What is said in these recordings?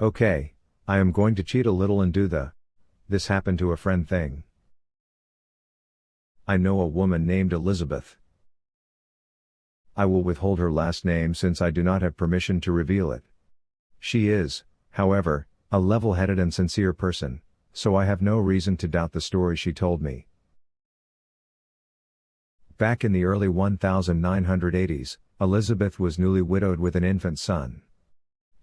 Okay, I am going to cheat a little and do this happened to a friend thing. I know a woman named Elizabeth. I will withhold her last name since I do not have permission to reveal it. She is, however, a level-headed and sincere person, so I have no reason to doubt the story she told me. Back in the early 1980s, Elizabeth was newly widowed with an infant son.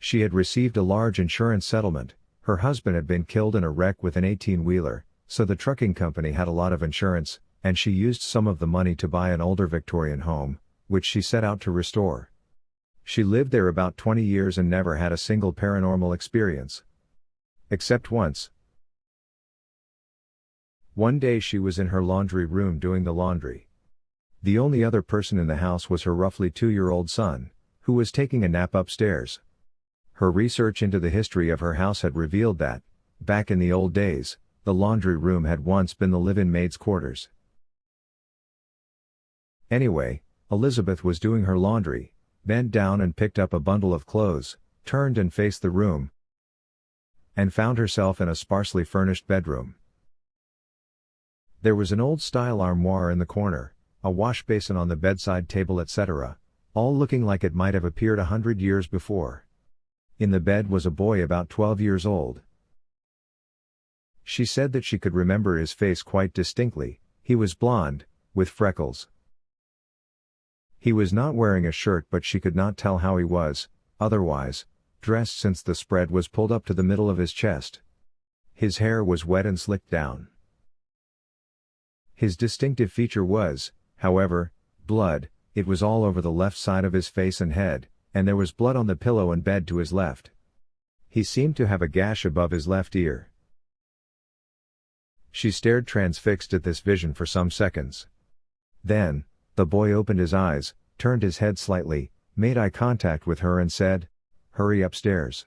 She had received a large insurance settlement. Her husband had been killed in a wreck with an 18-wheeler, so the trucking company had a lot of insurance, and she used some of the money to buy an older Victorian home, which she set out to restore. She lived there about 20 years and never had a single paranormal experience. Except once. One day she was in her laundry room doing the laundry. The only other person in the house was her roughly 2-year-old son, who was taking a nap upstairs. Her research into the history of her house had revealed that, back in the old days, the laundry room had once been the live-in maid's quarters. Anyway, Elizabeth was doing her laundry, bent down and picked up a bundle of clothes, turned and faced the room, and found herself in a sparsely furnished bedroom. There was an old-style armoire in the corner, a wash basin on the bedside table, etc., all looking like it might have appeared 100 years before. In the bed was a boy about 12 years old. She said that she could remember his face quite distinctly. He was blonde, with freckles. He was not wearing a shirt, but she could not tell how he was, otherwise, dressed, since the spread was pulled up to the middle of his chest. His hair was wet and slicked down. His distinctive feature was, however, blood. It was all over the left side of his face and head, and there was blood on the pillow and bed to his left. He seemed to have a gash above his left ear. She stared transfixed at this vision for some seconds. Then, the boy opened his eyes, turned his head slightly, made eye contact with her and said, "Hurry upstairs.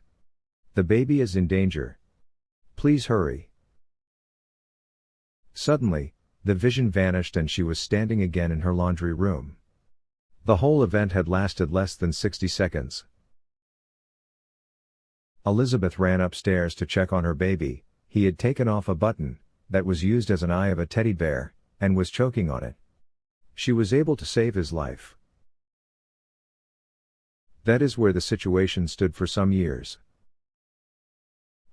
The baby is in danger. Please hurry." Suddenly, the vision vanished and she was standing again in her laundry room. The whole event had lasted less than 60 seconds. Elizabeth ran upstairs to check on her baby. He had taken off a button that was used as an eye of a teddy bear, and was choking on it. She was able to save his life. That is where the situation stood for some years.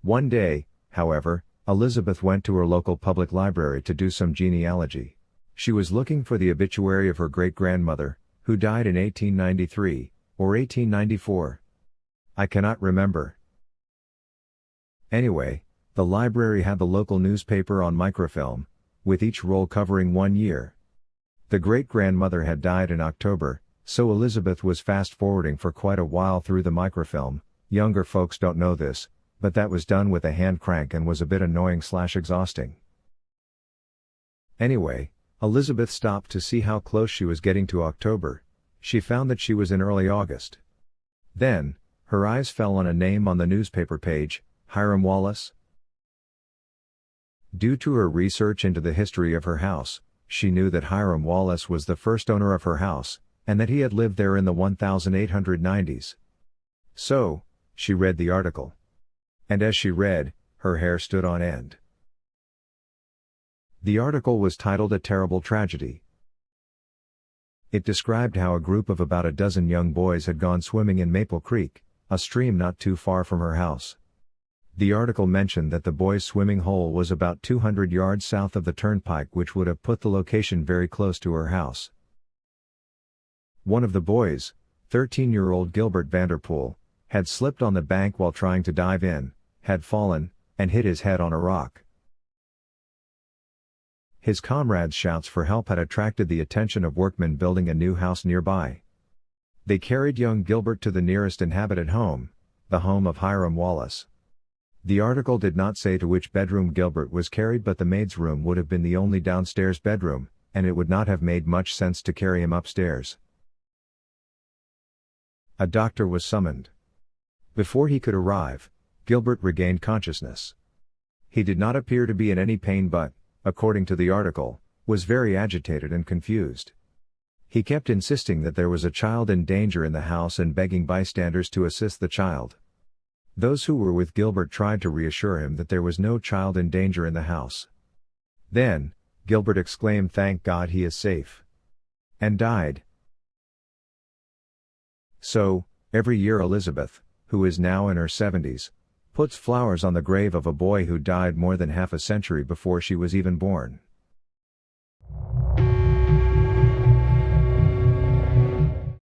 One day, however, Elizabeth went to her local public library to do some genealogy. She was looking for the obituary of her great-grandmother, who died in 1893, or 1894. I cannot remember. Anyway, the library had the local newspaper on microfilm, with each roll covering 1 year. The great-grandmother had died in October, so Elizabeth was fast-forwarding for quite a while through the microfilm. Younger folks don't know this, but that was done with a hand crank and was a bit annoying/exhausting. Anyway, Elizabeth stopped to see how close she was getting to October. She found that she was in early August. Then, her eyes fell on a name on the newspaper page, Hiram Wallace. Due to her research into the history of her house, she knew that Hiram Wallace was the first owner of her house, and that he had lived there in the 1890s. So, she read the article. And as she read, her hair stood on end. The article was titled "A Terrible Tragedy." It described how a group of about a dozen young boys had gone swimming in Maple Creek, a stream not too far from her house. The article mentioned that the boys' swimming hole was about 200 yards south of the turnpike, which would have put the location very close to her house. One of the boys, 13-year-old Gilbert Vanderpool, had slipped on the bank while trying to dive in, had fallen, and hit his head on a rock. His comrades' shouts for help had attracted the attention of workmen building a new house nearby. They carried young Gilbert to the nearest inhabited home, the home of Hiram Wallace. The article did not say to which bedroom Gilbert was carried, but the maid's room would have been the only downstairs bedroom, and it would not have made much sense to carry him upstairs. A doctor was summoned. Before he could arrive, Gilbert regained consciousness. He did not appear to be in any pain but, according to the article, was very agitated and confused. He kept insisting that there was a child in danger in the house and begging bystanders to assist the child. Those who were with Gilbert tried to reassure him that there was no child in danger in the house. Then, Gilbert exclaimed, "Thank God he is safe," and died. So, every year Elizabeth, who is now in her 70s, puts flowers on the grave of a boy who died more than half a century before she was even born.